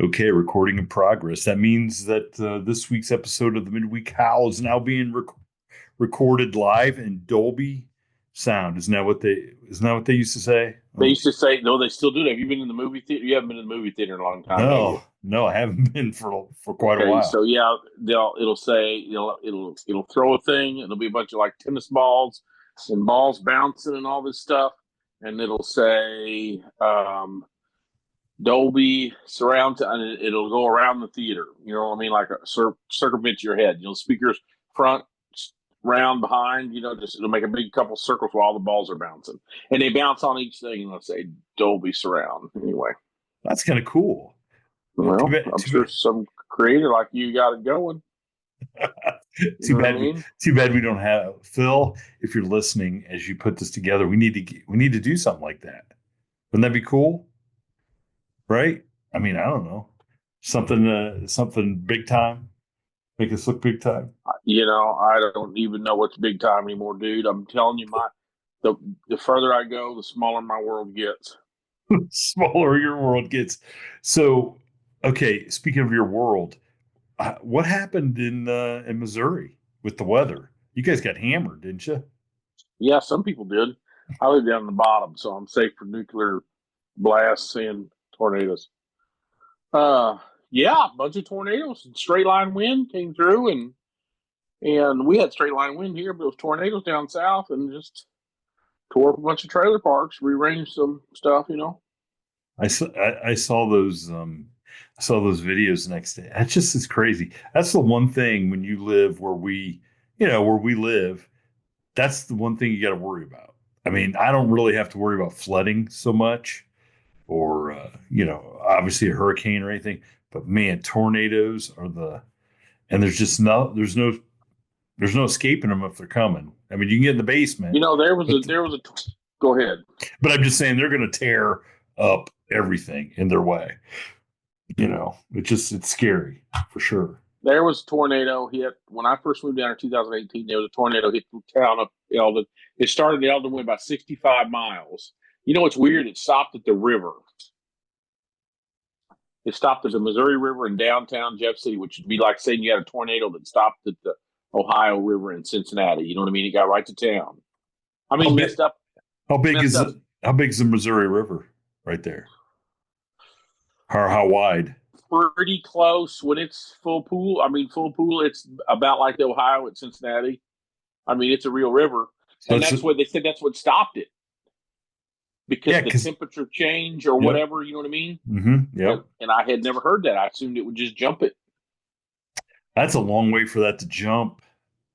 Okay, recording in progress. That means that this week's episode of the Midweek Howl is now being recorded live in Dolby sound. Isn't that what they used to say? They used to say, no, they still do that. Have you been in the movie theater? You haven't been in the movie theater in a long time, have you? No, I haven't been for quite a Okay, while. so yeah, it'll say, it'll throw a thing, and it'll be a bunch of like tennis balls and balls bouncing and all this stuff, and it'll say Dolby surround, and it'll go around the theater. You know what I mean? Like a circumvent your head. Speakers front, round, behind. Just it'll make a big couple circles while all the balls are bouncing, and they bounce on each thing. And they'll say Dolby surround. Anyway, That's kind of cool. Too well, bad, I'm too sure bad, some creator like you got it going. You too know what I bad. mean? Too bad we don't have Phil. If you're listening, as you put this together, we need to do something like that. Wouldn't that be cool? Right? I mean, I don't know. Something big time. Make us look big time. I don't even know what's big time anymore, dude. I'm telling you, the the further I go, the smaller my world gets. Smaller your world gets. So, okay, speaking of your world, what happened in Missouri with the weather? You guys got hammered, didn't you? Yeah, some people did. I live down in the bottom, so I'm safe for nuclear blasts and tornadoes. Uh, yeah, a bunch of tornadoes and straight line wind came through, and we had straight line wind here, but it was tornadoes down south and just tore up a bunch of trailer parks, rearranged some stuff. I saw those videos the next day. That's just it's crazy. That's the one thing when you live where we live. That's the one thing you got to worry about. I mean, I don't really have to worry about flooding so much, or obviously a hurricane or anything. But man, tornadoes are and there's no escaping them if they're coming. I mean, you can get in the basement, but Go ahead. I'm just saying they're going to tear up everything in their way. It's scary for sure. There was a tornado hit when I first moved down in 2018. There was a tornado hit the town of Eldon. It started in Eldon, went about 65 miles. You know what's weird? It stopped at the river. It stopped at the Missouri River in downtown Jeff City, which would be like saying you had a tornado that stopped at the Ohio River in Cincinnati. You know what I mean? It got right to town. I How mean, big? How big messed is up how big is the Missouri River right there? How wide? pretty close when it's full pool. I mean, full pool, it's about like the Ohio at Cincinnati. I mean, it's a real river. So And it's that's what they said that's what stopped it because yeah, the because temperature change or yep, whatever, you know what I mean? And, yep. and I had never heard that. I assumed it would just jump it. That's a long way for that to jump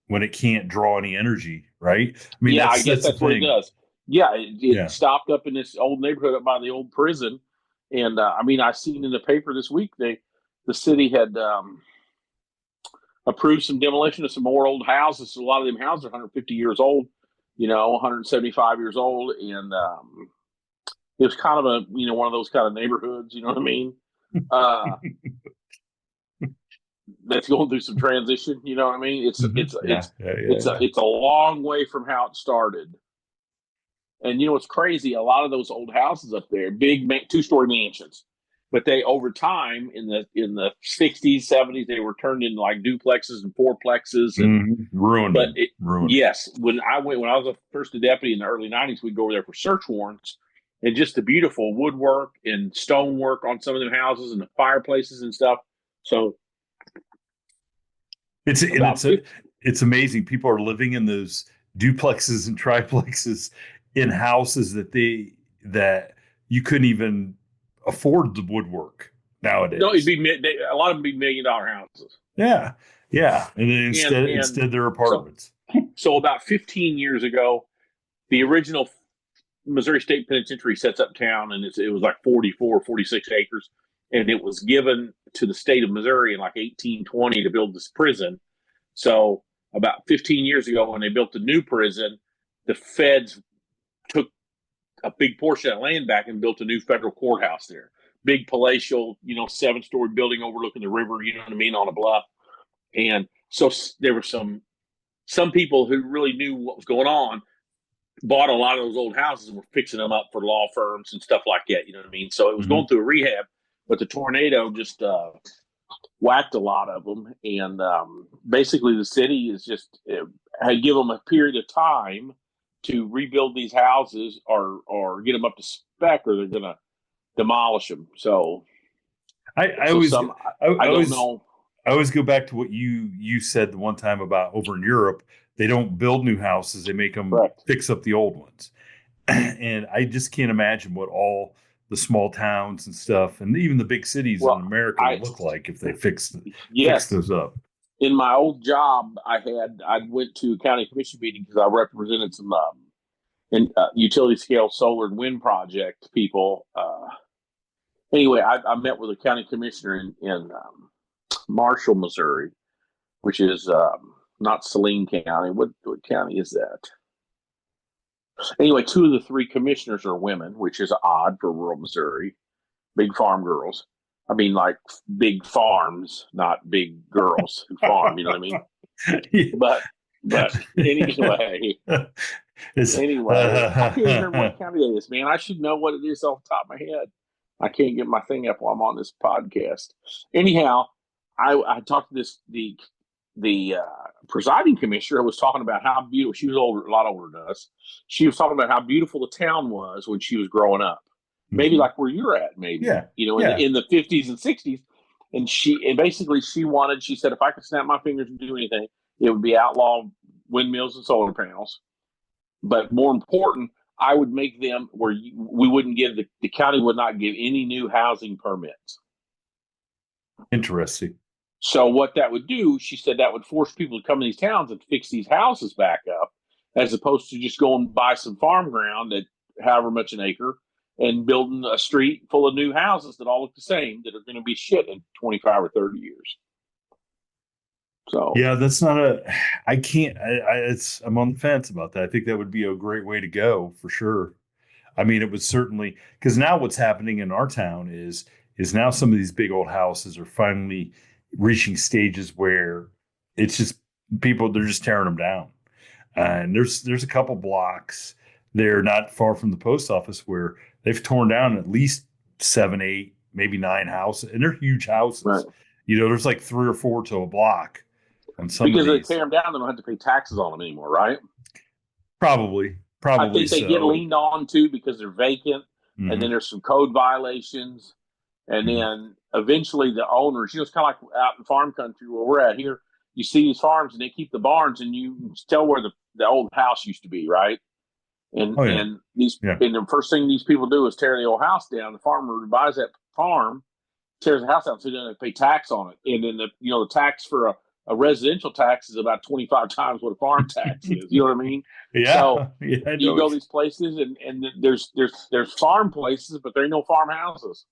when it can't draw any energy, right? I mean, Yeah, I guess that's the that's what it thing. does. Yeah, it Yeah. stopped up in this old neighborhood up by the old prison. And I mean, I seen in the paper this week the city had approved some demolition of some more old houses. So a lot of them houses are 150 years old, 175 years old, and it was kind of a one of those kind of neighborhoods. You know what I mean? Uh, that's going through some transition. You know what I mean? It's it's Yeah, it's yeah, yeah, it's a yeah. it's a long way from how it started. And what's crazy? A lot of those old houses up there, big 2-story mansions, but they over time in the 60s, 70s, they were turned into like duplexes and fourplexes and Ruined but them. it, Ruined them. yes, when I was a first deputy in the early 90s, we'd go over there for search warrants and just the beautiful woodwork and stonework on some of them houses and the fireplaces and stuff. So It's and about 50, it's amazing. People are living in those duplexes and triplexes in houses that you couldn't even afford the woodwork no, it'd nowadays. be a lot of them be $1 million houses. Yeah, yeah. And then And instead they're so apartments. so about 15 years ago, the original Missouri State Penitentiary sets up town, and it was like 44, 46 acres, and it was given to the state of Missouri in like 1820 to build this prison. So about 15 years ago, when they built the new prison, the feds took a big portion of that land back and built a new federal courthouse there. Big palatial, 7-story building overlooking the river, you know what I mean, on a bluff. And so there were some people who really knew what was going on bought a lot of those old houses and were fixing them up for law firms and stuff like that. You know what I mean? So it was Hmm. going through a rehab. but the tornado just whacked a lot of them, and basically the city is just had give them a period of time to rebuild these houses or get them up to spec, or they're going to demolish them. So, I so always some I I don't always know. I always go back to what you said the one time about over in Europe, they don't build new houses, they make them Correct. fix up the old ones. And I just can't imagine what all the small towns and stuff and even the big cities in Well, America would I look like if they fix yes, those up. in my old job, I went to a county commission meeting because I represented some utility scale solar and wind project people. Anyway, I met with a county commissioner in Marshall, Missouri, which is not Saline County. What county is that? Anyway, two of the three commissioners are women, which is odd for rural Missouri. Big farm girls. I mean, like big farms, not big girls who farm. You know what I mean? But anyway, It's I can't even remember what county it is, man. I should know what it is off the top of my head. I can't get my thing up while I'm on this podcast. Anyhow, I talked to the presiding commissioner, was talking about how beautiful she was older, a lot older than us. She was talking about how beautiful the town was when she was growing up, maybe Mhm. like where you're at, maybe Yeah, yeah. in the 50s and 60s. And basically she said if I could snap my fingers and do anything, it would be outlaw windmills and solar panels. But more important, I would make them where we wouldn't give the county would not give any new housing permits. Interesting. So what that would do, she said, that would force people to come to these towns and fix these houses back up, as opposed to just go and buy some farm ground at however much an acre and building a street full of new houses that all look the same that are going to be shit in 25 or 30 years. So Yeah, that's not a. I can't. I'm on the fence about that. I think that would be a great way to go for sure. I mean, it would certainly because now what's happening in our town is now some of these big old houses are finally reaching stages where it's just people they're just tearing them down. And there's a couple blocks there not far from the post office where they've torn down at least seven, eight, maybe nine houses, and they're huge right. houses. There's like three or four to a block on some of Because they tear these. them down, they don't have to pay taxes on them anymore, right? Probably, I probably think they get so. leaned on too because they're vacant, and then Hmm. there's some code violations, and Hmm. then eventually the owners, it's kind of like out in farm country where we're at here. You see these farms, and they keep the barns, and you can tell where the old house used to be, right? And Oh yeah, and these yeah. and the first thing these people do is tear the old house down. The farmer who buys that farm tears the house out, so they don't have to pay tax on it. And then the tax for a residential tax is about 25 times what a farm tax is. You know what I mean? So Yeah, yeah, I you know. go to these places, and there's farm places, but there ain't no farmhouses.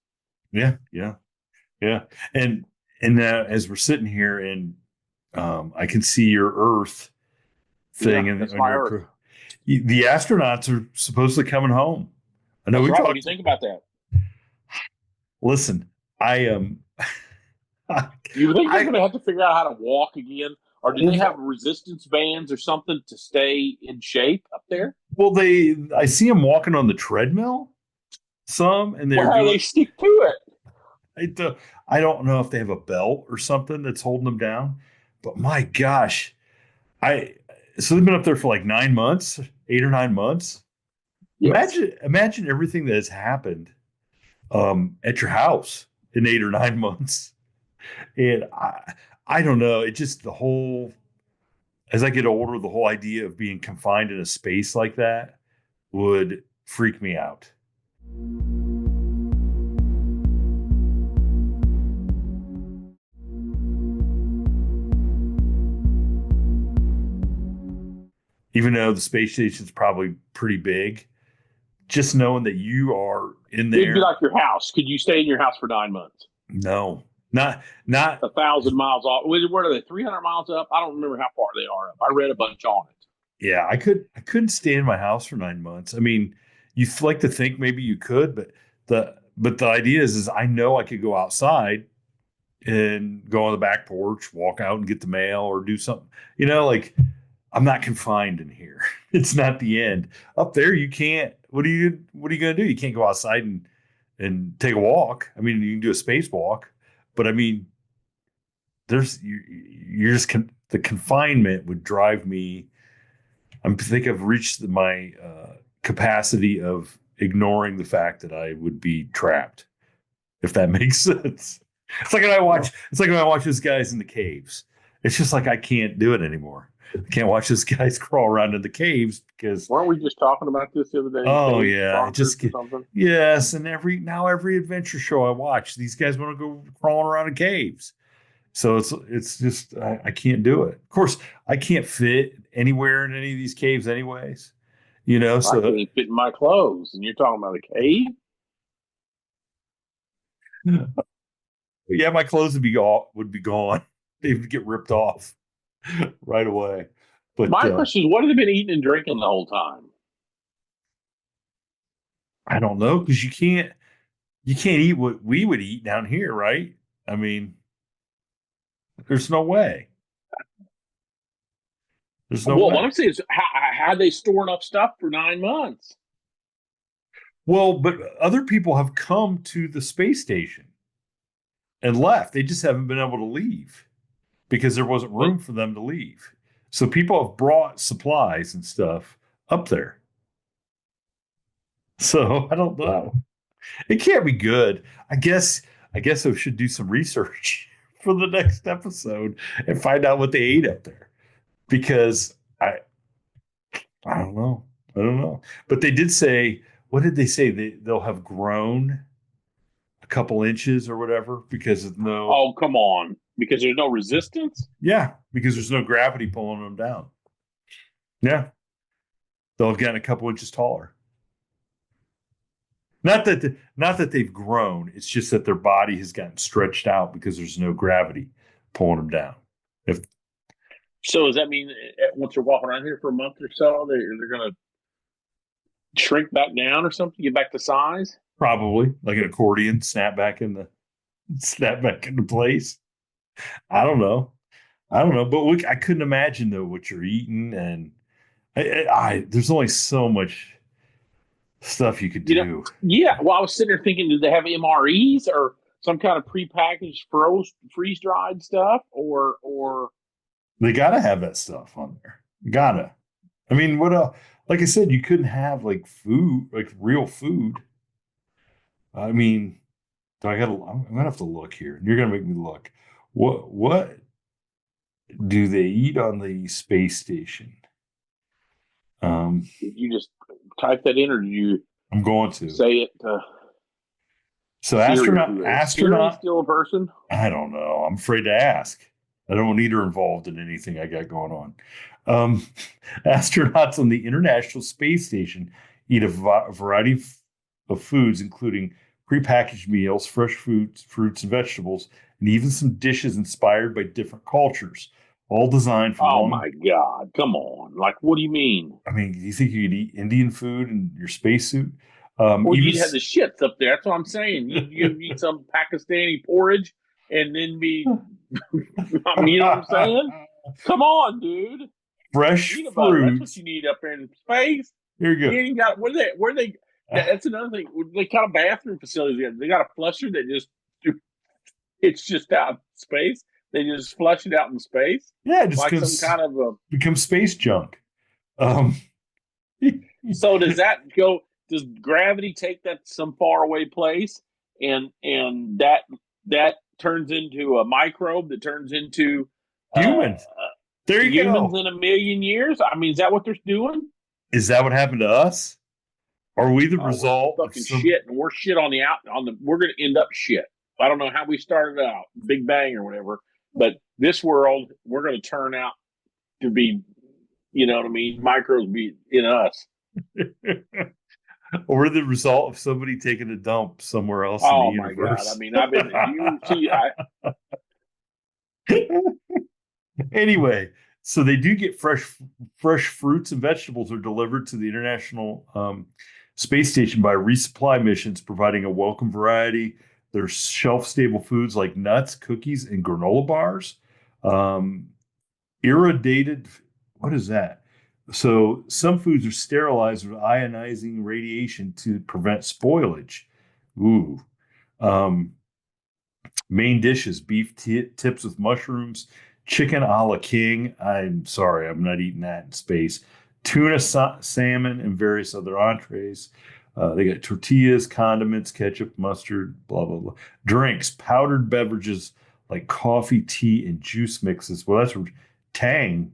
Yeah, yeah, yeah. And and as we're sitting here, and I can see your Earth Yeah, thing that's on my your earth. the astronauts are supposedly coming home. I know That's we right. What do you talked. think about that? Listen, I am. You think they're I going to have to figure out how to walk again, or do they have resistance bands or something to stay in shape up there? well, I see them walking on the treadmill. Some and they're Well, doing. they stick to it. I, do, I don't know if they have a belt or something that's holding them down, but my gosh, I so they've been up there for like 9 months, 8 or 9 months. Yes. Imagine everything that has happened at your house in 8 or 9 months. And I don't know. It just the whole as I get older, the whole idea of being confined in a space like that would freak me out. Even though the space station's probably pretty big, just knowing that you are in It'd be there. like your house. Could you stay in your house for 9 months? No, not 1,000 miles off. Where are they? 300 miles up? I don't remember how far they are up. I read a bunch on it. yeah, I couldn't stay in my house for 9 months. I mean, you'd like to think maybe you could, but the idea is I know I could go outside and go on the back porch, walk out and get the mail or do something. Like I'm not confined in here. It's not the end. Up there you can't. What are you gonna do? You can't go outside and take a walk. I mean, you can do a spacewalk, but I mean, you're just the confinement would drive me. I think I've reached my capacity of ignoring the fact that I would be trapped, if that makes sense. It's like when I watch those guys in the caves. It's just like I can't do it anymore. I can't watch those guys crawl around in the caves because Weren't we just talking about this the other day? oh Cave yeah, it sponsors just or something? yes, and every adventure show I watch, these guys want to go crawling around in caves. So it's just I can't do it. Of course, I can't fit anywhere in any of these caves anyways. You know, I so can't fit in my clothes, and you're talking about a cave? yeah, my clothes would be gone. They would get ripped off right away. But My question is, what have they been eating and drinking the whole time? I don't know because you can't eat what we would eat down here, right? I mean, there's no way. There's no Well, what way. I'm saying is, how they store enough stuff for 9 months? Well, but other people have come to the space station and left. They just haven't been able to leave because there wasn't But room for them to leave. So people have brought supplies and stuff up there. So I don't know. It can't be good. I guess I should do some research for the next episode and find out what they ate up there because I don't know. I don't know. But they did say, what did they say? They'll have grown a couple inches or whatever because of no, oh, come on, because there's no resistance. yeah, because there's no gravity pulling them down. Yeah, they'll have gotten a couple inches taller. Not that they've grown. It's just that their body has gotten stretched out because there's no gravity pulling them down. If So does that mean once they're walking around here for a month or so, they're going to shrink back down or something, get back to size? probably like an accordion, snap back into place. I don't know. I don't know, but I couldn't imagine though what you're eating, and there's only so much stuff you could You know, do. yeah. Well, I was sitting there thinking, do they have MREs or some kind of prepackaged, freeze dried stuff, or They gotta have that stuff on there. Gotta. I mean, what else? Like I said, you couldn't have like food, like real food. I mean, I'm gonna have to look here. And you're gonna make me look. What do they eat on the space station? Um, you just type that in, or do you I'm going to. say it to So Siri or astronaut, whoever? Is Siri astronaut. still a person? I don't know. I'm afraid to ask. I don't need her involved in anything I got going on. Um, astronauts on the International Space Station eat a variety of foods, including prepackaged meals, fresh fruits and vegetables, and even some dishes inspired by different cultures, all designed for Oh long. my God! Come on! Like, what do you mean? I mean, do you think you could eat Indian food in your spaçsuit? Well, Even you'd have the shits up there. That's what I'm saying. You eat some Pakistani porridge and then be, I mean, you know what I'm saying? Come on, dude. fresh Peanut butter. That's what fruits. you need up there in space. Here you You ain't got, where they, that's another thing. They kind of bathroom facilities. They got a flusher that just, it's just out in space. They just flush it out in space Yeah, just like some because kind of a, become space junk. Um, so does that go, does gravity take that to some faraway place and that turns into a microbe that turns into humans. There you humans go. in a million years? I mean, is that what they're doing? Is that what happened to us? Are we the Oh, we're result of fucking some? shit, and we're shit on the out on the. We're gonna end up shit. I don't know how we started out, Big Bang or whatever, but this world we're gonna turn out to be, you know what I mean? Microbes be in us. Or we're the result of somebody taking a dump somewhere else in the Oh my God! I universe? mean, I've been. Do you see? Anyway, so they do get fresh fruits and vegetables are delivered to the International Space Station by resupply missions, providing a welcome variety. There's shelf-stable foods like nuts, cookies, and granola bars. Um, irradiated, what is that? So some foods are sterilized with ionizing radiation to prevent spoilage, Ooh. Um, Main dishes: beef tips with mushrooms, chicken a la king. I'm sorry, I'm not eating that in space. Tuna, salmon, and various other entrees. They got tortillas, condiments, ketchup, mustard, blah, blah, blah. Drinks: powdered beverages like coffee, tea, and juice mixes. Well, that's where Tang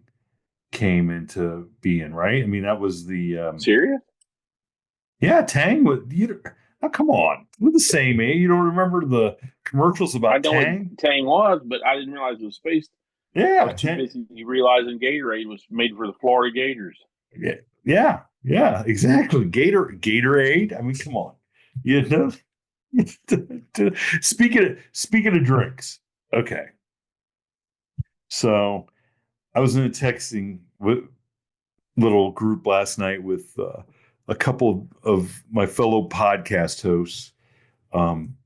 came into being, right? I mean, that was the, Serious? yeah, Tang was, now come on, we're the same age. You don't remember the commercials I about know what Tang? Tang was, but I didn't realize it was space. I Yeah, was too busy realizing Gatorade was made for the Florida Gators. yeah, yeah, yeah, exactly. Gatorade. I mean, come on. You know, speaking of drinks. Okay, so I was in a texting little group last night with a couple of my fellow podcast hosts, um,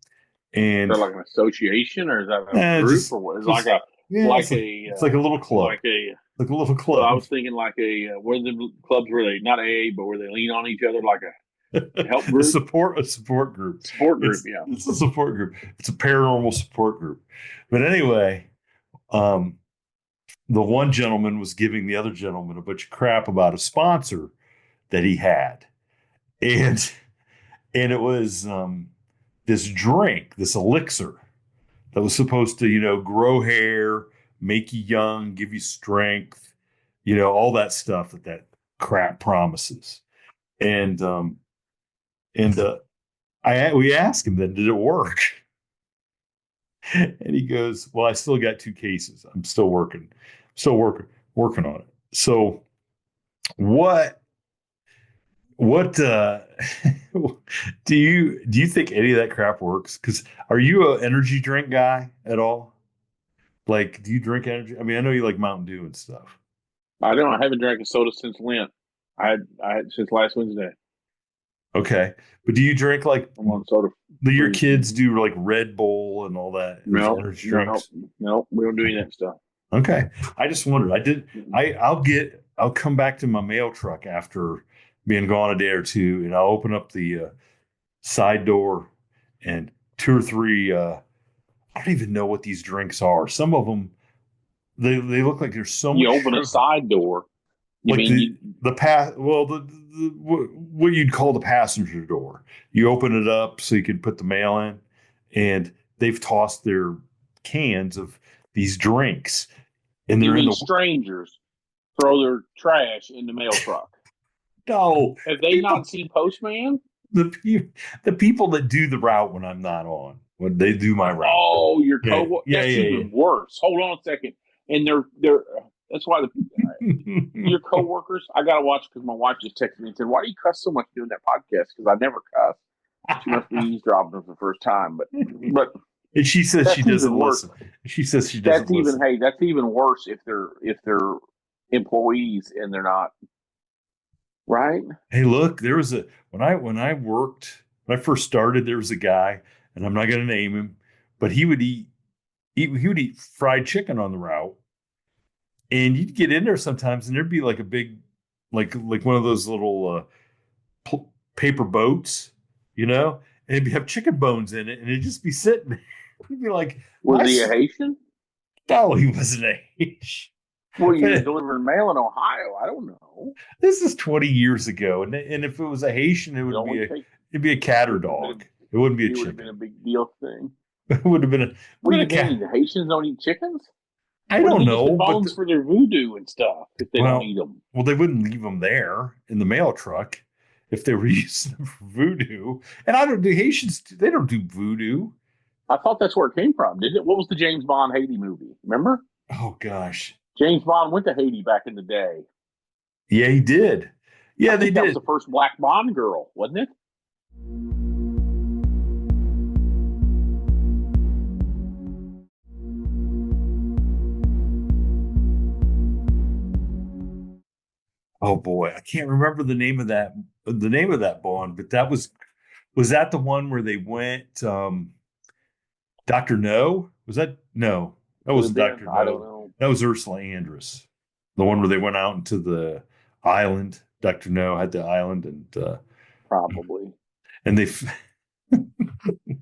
Is that and like an association, or is that a group, or what? Is it just yeah, like it's like a little club, like a? like a little Well, I club. was thinking like a what are the clubs where they not AA, but where they lean on each other like a help a group, support group. support group. It's Yeah, it's a support group. It's a paranormal support group. But anyway, um, the one gentleman was giving the other gentleman a bunch of crap about a sponsor that he had, and it was this drink, this elixir that was supposed to, grow hair, make you young, give you strength, all that stuff that crap promises. And we asked him then, did it work? And he goes, "Well, I still got 2 cases. I'm still working on it." So what what do you think any of that crap works? Because are you an energy drink guy at all? Like, do you drink energy? I mean, I know you like Mountain Dew and stuff. I don't. I haven't drank a soda since Lent. I had since last Wednesday. Okay, but do you drink like I'm on soda do your free. kids do like Red Bull and all that? Those No, energy no, drinks? no. We don't do any Okay. of that stuff. Okay. I just wondered. I did. I'll come back to my mail truck after being gone a day or two, and I'll open up the side door, and two or three. I don't even know what these drinks are. Some of them they look like there's so You much open a sugar, side door. You like mean you? the pass. Well, the what you'd call the passenger door. You open it up so you can put the mail in, and they've tossed their cans of these drinks, and You they're in mean the strangers throw their trash in the mail truck? no Have they not people. seen Postman? The people that do the route when I'm not on, when they do my route. Oh, your Yeah, co yeah, that's yeah, even worse. Hold on a second. And they're that's why yeah. your coworkers. I gotta watch because my wife just texted me and said, "Why do you cuss so much doing that podcast?" Because I never cuss. She must be eavesdropping for the first time. But And she says she that's even doesn't worse. listen. She says she doesn't That's even listen. hey, that's even worse if they're employees and they're not right. Hey, look, there was a when I first started, there was a guy, and I'm not going to name him, but he would eat fried chicken on the route, and you'd get in there sometimes, and there'd be like a big, like one of those little paper boats, and it'd have chicken bones in it, and it'd just be sitting there. You'd be like, Was he a Haitian? no, he wasn't age. Well, you're But delivering mail in Ohio. I don't know. this is 20 years ago, and if it was a Haitian, It only takes it'd be a cat or would have been dog. It wouldn't be a it would have been a chicken. big deal thing. It would What do have you been a mean? cat. The Haitians don't eat chickens? I What if don't they get the know, but bones for their voodoo and stuff if they don't well, eat them? they wouldn't leave them there in the mail truck if they were using them for voodoo. And I don't do Haitians. They don't do voodoo. I thought that's where it came from, didn't it? What was the James Bond Haiti movie? Remember? Oh gosh, James Bond went to Haiti back in the day. yeah, he did. I Yeah, they think that was did. the first black Bond girl, wasn't it? Oh boy, I can't remember the name of that bond, but was that the one where they went Dr. No? Was that no? That Could have wasn't been. Dr. I don't No. know. That was Ursula Andress. The one where they went out into the island. Dr. No had the island, Probably. and they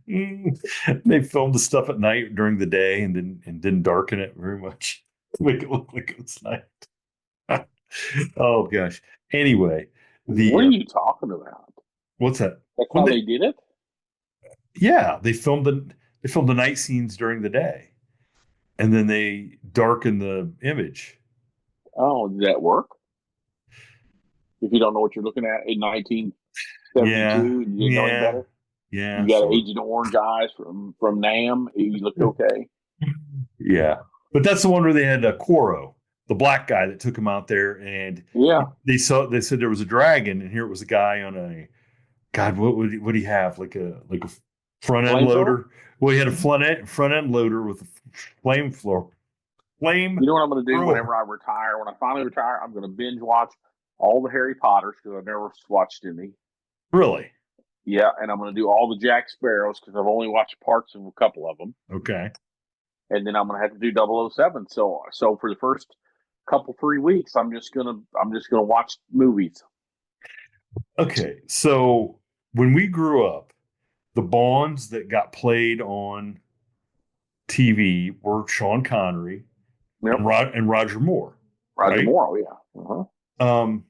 They filmed the stuff at night during the day and didn't darken it very much to make it look like it was night. Oh gosh. Anyway, What the are you talking about? what's that? That's When how they they did it? yeah, they filmed the night scenes during the day, and then they darken the image. Oh, did that work? If you don't know what you're looking at in Yeah, 1972 and you didn't know any yeah, better, yeah, you got sort Agent Orange eyes from Nam. You looked of. okay. Yeah, but that's the one where they had Coro, the black guy that took him out there, and Yeah, they said there was a dragon, and here it was a guy on a God. What do he have? Like a front end flamethrower. loader. Well, he had a front end loader with a flame You know what I'm going to do thrower. whenever I retire? When I finally retire, I'm going to binge watch all the Harry Potters because I've never watched any. Really? Yeah, and I'm going to do all the Jack Sparrows because I've only watched parts of a couple of them. Okay. And then I'm going to have to do 007. So for the first couple 3 weeks, I'm just gonna watch movies. Okay. So when we grew up, the Bonds that got played on TV were Sean Connery Yep, and Roger Moore, Roger right? Moore. Oh, yeah. Uh-huh. Um,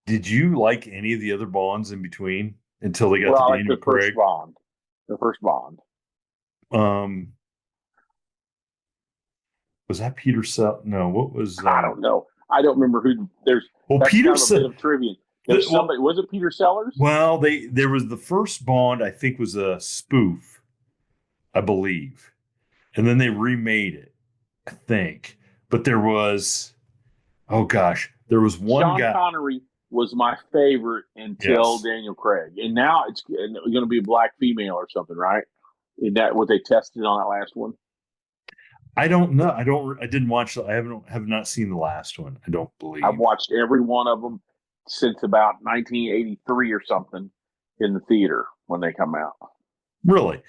did you like any of the other Bonds in between until they got Well, to I like Daniel the first Craig? Bond. The first Bond. Um, was that Peter Sell? No, what was I don't know. I don't remember who. There's well That's Peter kind of a bit Sell? of trivia. There's somebody. Was it Peter Sellers? Well, they there was the first Bond I think was a spoof, I believe, and then they remade it, I think. But there was oh gosh, there was one Sean guy. Connery was my favorite until Yes, Daniel Craig, and now it's going to be a black female or something, right? Is that what they tested on that last one? I don't know. I didn't watch. I have not seen the last one. I don't I've believe. watched every one of them since about 1983 or something in the theater when they come out. Really?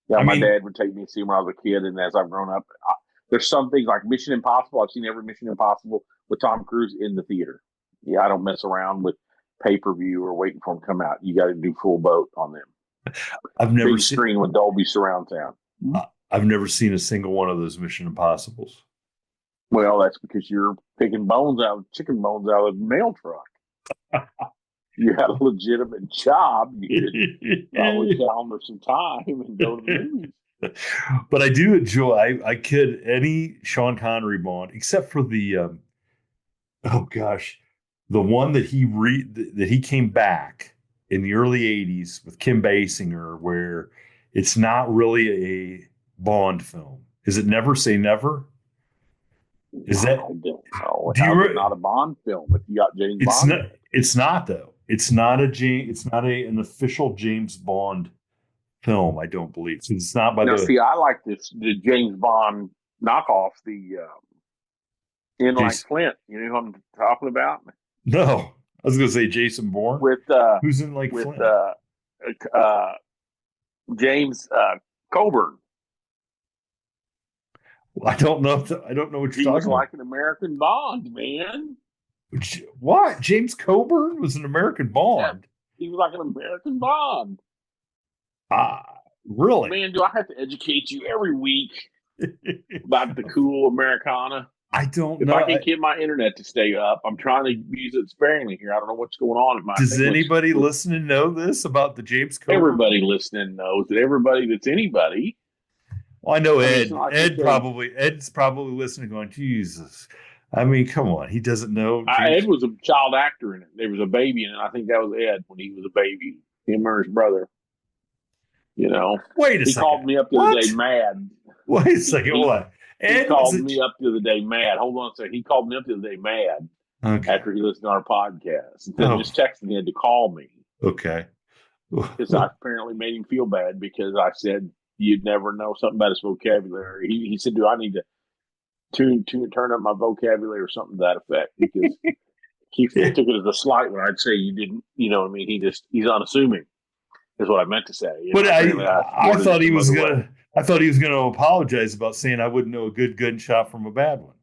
Yeah, I my mean, dad would take me to see them when I was a kid, and as I've grown up, there's some things like Mission Impossible. I've seen every Mission Impossible with Tom Cruise in the theater. Yeah, I don't mess around with pay per view or waiting for them to come out. You got to do full boat on them. I've never Big seen. screen with Dolby surround sound. I've never seen a single one of those Mission Impossibles. Well, that's because you're picking chicken bones out of the mail truck. You had a legitimate job. You could probably calendar some time and go to the movies. But I do enjoy. I kid any Sean Connery Bond except for the oh gosh, the one that he came back in the early '80s with Kim Basinger, where it's not really a Bond film. Is it Never Say Never? Is I that don't know. do How's it you? not a Bond film if you got James It's Bond not. in it? It's not though. It's not a James. It's not an official James Bond film. I don't believe. So it's not by Now, the see, I like the James Bond knockoff, the In Like Jason. Flint. You know who I'm talking about? No, I was going to say Jason Bourne. With Who's in like with Flint? uh, James Coburn. I don't know. I don't know what you're He was talking about. like an American Bond, man. What? James Coburn was an American Yeah, Bond. he was like an American Bond. Really? Man, do I have to educate you every week about the cool Americana? I don't If know. I can get my internet to stay up, I'm trying to use it sparingly here. I don't know what's going on in my Does English. anybody listening know this about the James Coburn? Everybody listening knows that everybody that's anybody. Well, I know I mean, it's Ed. not like we're saying Ed's probably listening, going, Jesus. I mean, come on. He doesn't know Ed James. was a child actor in it. There was a baby in it. I think that was Ed when he was a baby. Him or his brother. You know, Wait a he second. called me up the other What? day mad. Wait a He, second. he What? he Ed was called a. me up the other day mad. Hold on a second. He called me up the other day mad Okay. after he listened to our podcast. Instead of Oh, just texting him to call me okay. because I apparently made him feel bad because I said you'd never know something about his vocabulary. He said, "Do I need to turn up my vocabulary or something to that effect?" Because he took it as a slight when I'd say you didn't. You know what I mean? He's unassuming is what I meant to say. But Apparently I I worded it thought he some was other way. gonna I thought he was gonna apologize about saying I wouldn't know a good gunshot from a bad one.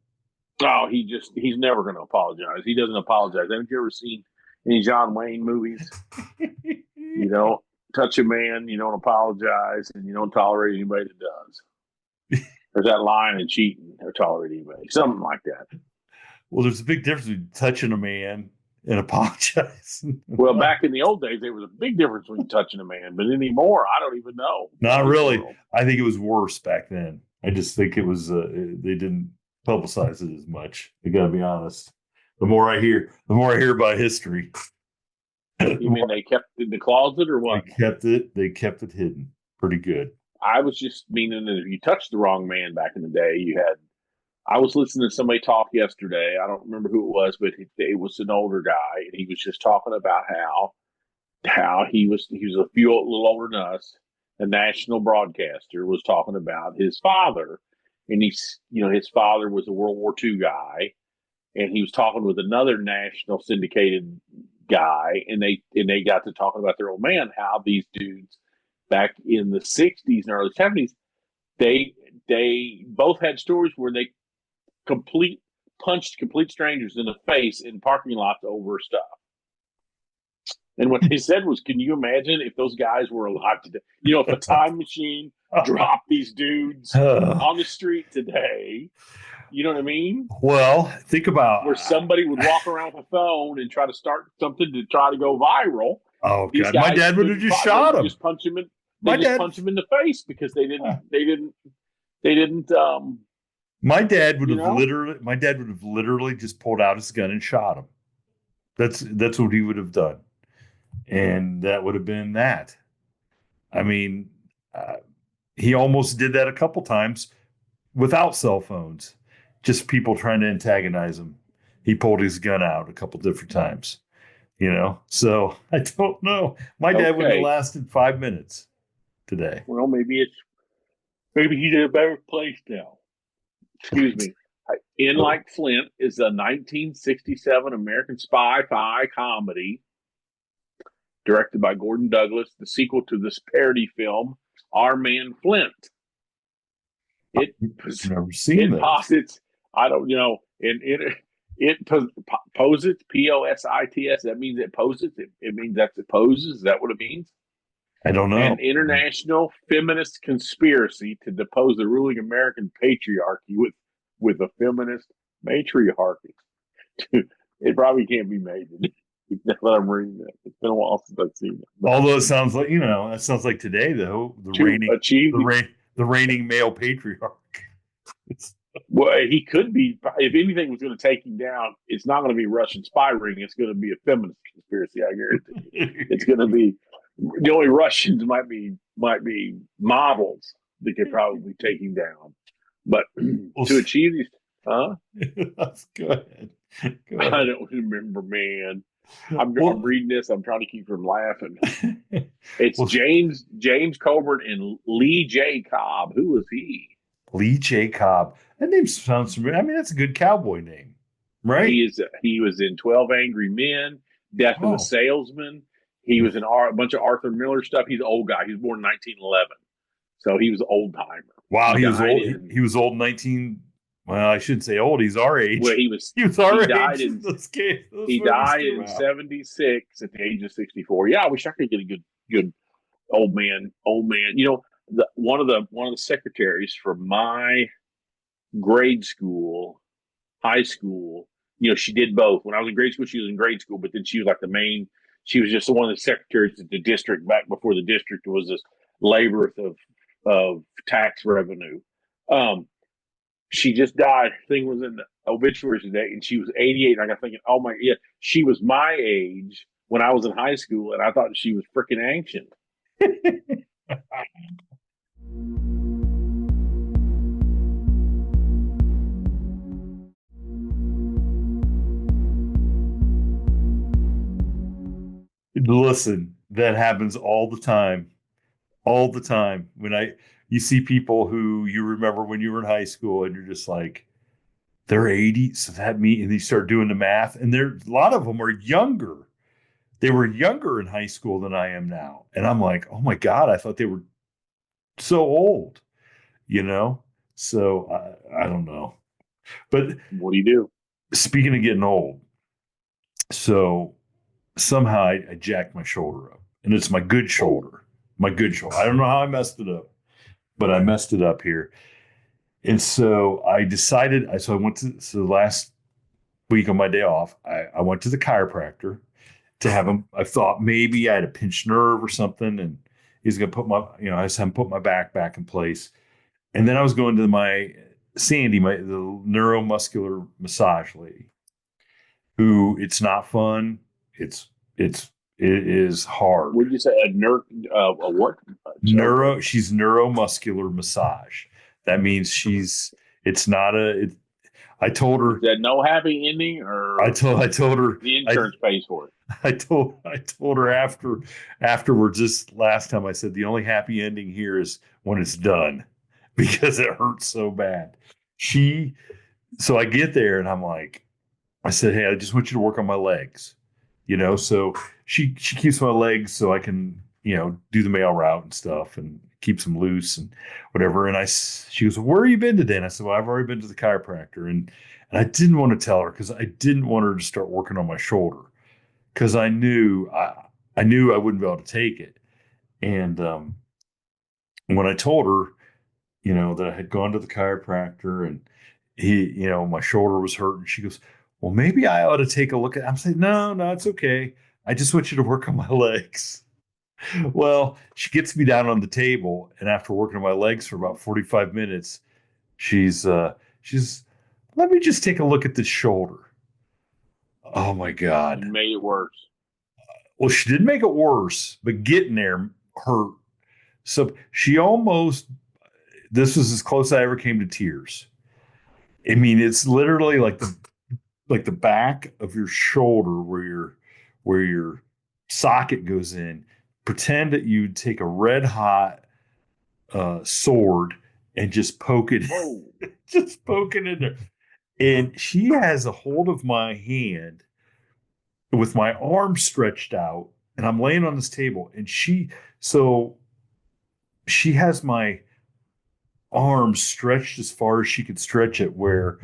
Oh, he's never going to apologize. He doesn't apologize. Haven't you ever seen any John Wayne movies? You know, touch a man, you don't apologize, and you don't tolerate anybody that does. There's that line in cheating or tolerate anybody, something like that. Well, there's a big difference between touching a man and apologizing. Well, back in the old days, there was a big difference between touching a man, but anymore, I don't even know. Not really. I think it was worse back then. I just think it was they didn't publicize it as much. I got to be honest. The more I hear about history. You mean they kept it in the closet or what? They kept it hidden pretty good. I was just meaning that if you touched the wrong man back in the day, you had. I was listening to somebody talk yesterday. I don't remember who it was, but it was an older guy, and he was just talking about how he was a little older than us. A national broadcaster was talking about his father, and his father was a World War II guy, and he was talking with another national syndicated guy, and they got to talking about their old man, how these dudes back in the 60s and early 70s, they both had stories where they punched complete strangers in the face in parking lots over stuff. And what they said was, can you imagine if those guys were alive today? If a time machine dropped these dudes on the street today, you know what I mean? Well, think about where somebody would walk around with a phone and try to start something to try to go viral. Oh God, my dad would have just shot him. Just punch him in. Punch him in the face because they didn't. My dad would have literally just pulled out his gun and shot him. That's what he would have done, and that would have been that. I mean, he almost did that a couple times without cell phones. Just people trying to antagonize him. He pulled his gun out a couple different times. So I don't know. My dad would have lasted 5 minutes today. Well, maybe he's in a better place now. Excuse me. In Like Flint is a 1967 American spy-fi comedy directed by Gordon Douglas, the sequel to this parody film, Our Man Flint. I've never seen that. Posits, I don't know, it posits, P-O-S-I-T-S. That means it posits. It means that it poses. Is that what it means? I don't know. An international feminist conspiracy to depose the ruling American patriarchy with a feminist matriarchy. It probably can't be made. Now that I'm reading it, it's been a while since I've seen it. Although it sounds like that sounds like today though the reigning male patriarch. Well, he could be. If anything was going to take him down, it's not going to be a Russian spy ring. It's going to be a feminist conspiracy. I guarantee you. It's going to be. The only Russians might be models that could probably take him down, but to achieve these, That's good. I don't remember, man. I'm reading this. I'm trying to keep from laughing. It's James Coburn and Lee J. Cobb. Who was he? Lee J. Cobb. That name sounds familiar. I mean, that's a good cowboy name, right? He was in 12 Angry Men, Death of a Salesman. He was in a bunch of Arthur Miller stuff. He's an old guy. He was born in 1911. So he was an old timer. Wow, he was old. He was old in 19. Well, I shouldn't say old. He's our age. Well, he was our age. He died in out. 76 at the age of 64. Yeah, I wish I could get a good old man. One of the secretaries from my grade school, high school, she did both. When I was in grade school, she was in grade school, but then she was like the main. She was just one of the secretaries at the district back before the district was this labyrinth of tax revenue. She just died. Thing was in the obituary today, and she was 88. And I got thinking, oh my, yeah, she was my age when I was in high school, and I thought she was freaking ancient. Listen, that happens all the time. All the time. You see people who you remember when you were in high school and you're just like, they're 80. So and you start doing the math. And a lot of them are younger. They were younger in high school than I am now. And I'm like, oh my God, I thought they were so old, So I don't know. But what do you do? Speaking of getting old, so somehow I jacked my shoulder up. and it's my good Oh, shoulder. My good shoulder. I don't know how I messed it up, but I messed it up here. And so I decided. So I went to so the last week on my day off. I went to the chiropractor to have him. I thought maybe I had a pinched nerve or something, and he's going to put my, I just have him put my back in place. And then I was going to my Sandy, the neuromuscular massage lady, who it's not fun. It's it is hard. would you say a what? Okay. She's neuromuscular massage. That means it's not I told Is her, that no happy ending, or I told her, the insurance pays for it? I told her afterwards this last time. I said the only happy ending here is when it's done because it hurts so bad. She so I get there and I'm like, I said, hey, I just want you to work on my legs, So she keeps my legs so I can do the mail route and stuff and keeps them loose and whatever. And she goes, well, where have you been today? And I said, well, I've already been to the chiropractor, and I didn't want to tell her because I didn't want her to start working on my shoulder because I knew I wouldn't be able to take it. And when I told her, that I had gone to the chiropractor and my shoulder was hurting, she goes, well, maybe I ought to take a look at it. I'm saying, no, it's okay. I just want you to work on my legs. Well, she gets me down on the table, and after working on my legs for about 45 minutes, she's let me just take a look at the shoulder. Oh my God. And made it worse. Well, she didn't make it worse, but getting there hurt. So she almost, this was as close as I ever came to tears. I mean, it's literally like the back of your shoulder where your socket goes in. Pretend that you take a red hot sword and just poke it, Whoa. just poke it in there. And she has a hold of my hand with my arm stretched out, and I'm laying on this table, and so she has my arm stretched as far as she could stretch it, where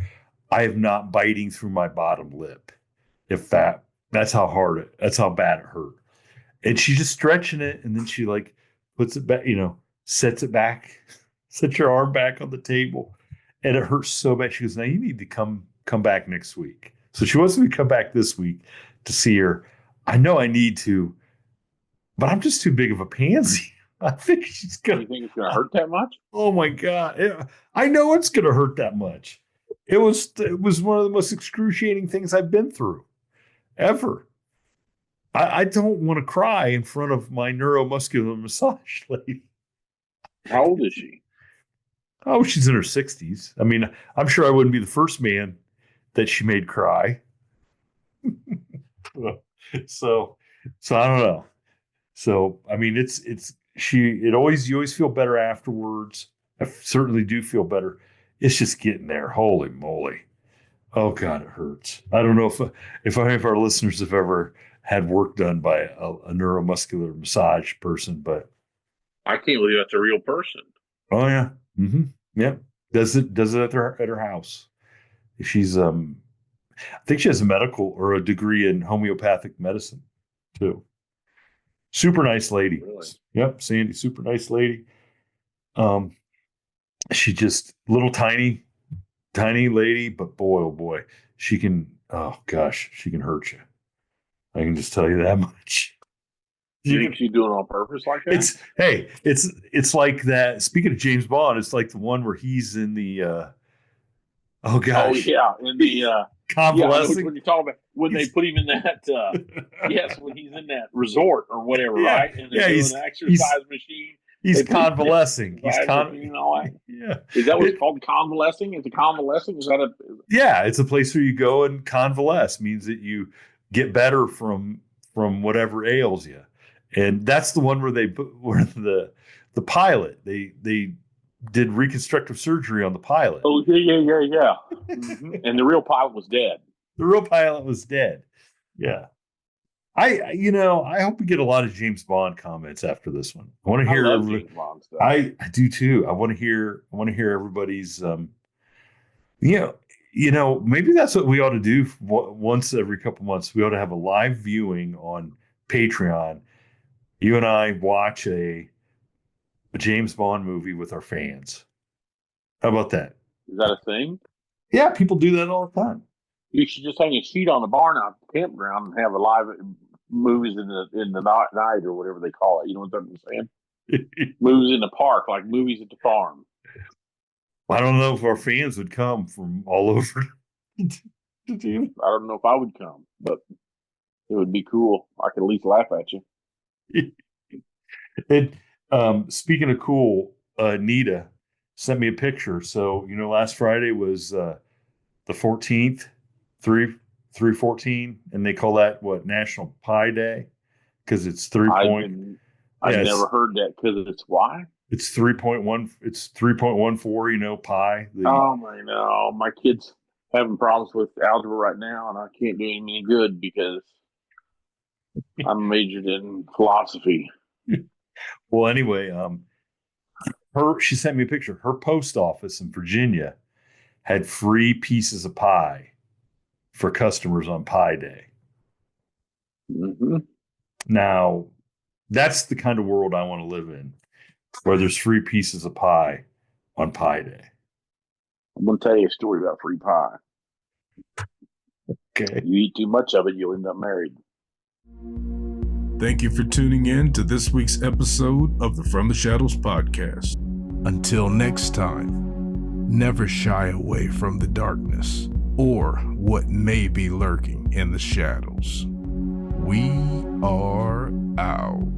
I am not biting through my bottom lip. If that's how that's how bad it hurt. And she's just stretching it, and then she like puts it back, sets it back, sets your arm back on the table, and it hurts so bad. She goes, now you need to come back next week. So she wants me to come back this week to see her. I know I need to, but I'm just too big of a pansy. I think she's gonna. You think it's going to hurt that much? Oh my God! I know it's gonna hurt that much. It was one of the most excruciating things I've been through ever. I don't want to cry in front of my neuromuscular massage lady. How old is she? Oh, she's in her 60s. I mean, I'm sure I wouldn't be the first man that she made cry. so, so I don't know. So, I mean, you always feel better afterwards. I certainly do feel better. It's just getting there. Holy moly. Oh God, it hurts. I don't know if any of our listeners have ever had work done by a neuromuscular massage person, but I can't believe that's a real person. oh yeah, yeah, does it at her house. She's I think she has a medical or a degree in homeopathic medicine too. Super nice lady. Really? Yep, Sandy, super nice lady. Um, she just little tiny lady, but boy, oh boy, she can. Oh gosh, she can hurt you. I can just tell you that much. You think she's doing it on purpose like that? It's like that. Speaking of James Bond, it's like the one where he's in the oh Oh gosh, yeah, in the yeah, I know which convalescing. one you're talking about. When they He's, put him in that yes, when he's in that resort or whatever, yeah, right? And they're doing an he's exercise machine. he's They put him in the convalescing. exercise machine and all that. Yeah. Is that what's called convalescing? Is it convalescing? Is that a Yeah, it's a place where you go and convalesce. Means that you get better from whatever ails you, and that's the one where the pilot they did reconstructive surgery on the pilot. oh yeah. And the real pilot was dead. The real pilot was dead. Yeah. I hope we get a lot of James Bond comments after this one. I want to I hear love James Bond stuff. I do too. I want to hear everybody's maybe that's what we ought to do once every couple months. We ought to have a live viewing on Patreon You and I watch a James Bond movie with our fans. How about that? Is that a thing? Yeah, people do that all the time. You should just hang a sheet on the barn out at the campground and have a live movies in the night or whatever they call it. You know what I'm saying? Movies in the park, like movies at the farm. I don't know if our fans would come from all over to do I don't know if I would come, but it would be cool. I could at least laugh at you. it. It speaking of cool, Nita sent me a picture. So, last Friday was the 14th, 3/14, and they call that what, National Pie Day? Because it's I've yeah, never heard that because it's why. it's 3.1, it's 3.14, pi. Oh my no, my kid's having problems with algebra right now, and I can't do him any good because I'm majored in philosophy. Well, anyway, she sent me a picture. Her post office in Virginia had free pieces of pie for customers on Pie Day. Mm-hmm. Now, that's the kind of world I want to live in, where there's free pieces of pie on Pie Day. I'm going to tell you a story about free pie. Okay. You eat too much of it, you'll end up married. Thank you for tuning in to this week's episode of the From the Shadows podcast. Until next time, never shy away from the darkness or what may be lurking in the shadows. We are out.